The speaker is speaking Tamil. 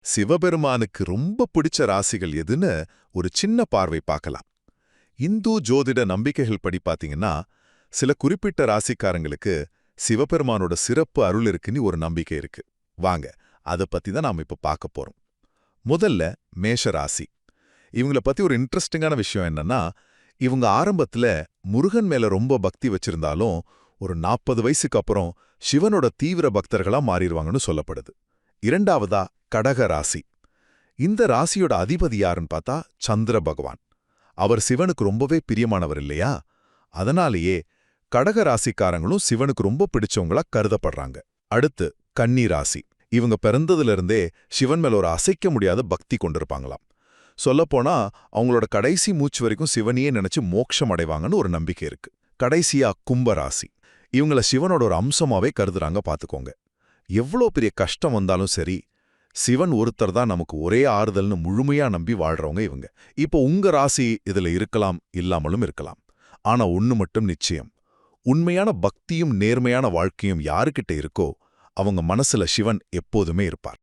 சிவபெருமானுக்கு ரொம்ப பிடிச்ச ராசிகள் எதுன்னு ஒரு சின்ன பார்வை பார்க்கலாம். இந்து ஜோதிட நம்பிக்கைகள் படி பாத்தீங்கன்னா, சில குறிப்பிட்ட ராசிக்காரங்களுக்கு சிவபெருமானோட சிறப்பு அருள் இருக்குன்னு ஒரு நம்பிக்கை இருக்கு. வாங்க, அதை பத்தி தான் நாம இப்ப பார்க்க போறோம். முதல்ல மேஷ ராசி. இவங்கள பத்தி ஒரு இன்ட்ரெஸ்டிங்கான விஷயம் என்னன்னா, இவங்க ஆரம்பத்துல முருகன் மேல ரொம்ப பக்தி வச்சிருந்தாலும் ஒரு 40 வயசுக்கு அப்புறம் சிவனோட தீவிர பக்தர்களா மாறிடுவாங்கன்னு சொல்லப்படுது. இரண்டாவதா கடக ராசி. இந்த ராசியோட அதிபதி யாருன்னு பார்த்தா சந்திர பகவான். அவர் சிவனுக்கு ரொம்பவே பிரியமானவர் இல்லையா? அதனாலேயே கடக ராசிக்காரங்களும் சிவனுக்கு ரொம்ப பிடிச்சவங்களா கருதப்படுறாங்க. அடுத்து கன்னி ராசி. இவங்க பிறந்ததிலிருந்தே சிவன் மேல ஒரு அசைக்க முடியாத பக்தி கொண்டிருப்பாங்களாம். சொல்லப்போனா அவங்களோட கடைசி மூச்சு வரைக்கும் சிவனையே நினைச்சு மோட்சம் அடைவாங்கன்னு ஒரு நம்பிக்கை இருக்கு. கடைசியா கும்ப ராசி. இவங்கள சிவனோட ஒரு அம்சமாவே கருதுறாங்க பாத்துக்கோங்க. எவ்வளோ பெரிய கஷ்டம் வந்தாலும் சரி, சிவன் ஒருத்தர் தான் நமக்கு ஒரே ஆறுதல்னு முழுமையா நம்பி வாழ்றவங்க இவங்க. இப்போ உங்க ராசி இதுல இருக்கலாம், இல்லாமலும் இருக்கலாம். ஆனா ஒண்ணு மட்டும் நிச்சயம். உண்மையான பக்தியும் நேர்மையான வாழ்க்கையும் யாருக்கிட்ட இருக்கோ அவங்க மனசுல சிவன் எப்போதுமே இருப்பார்.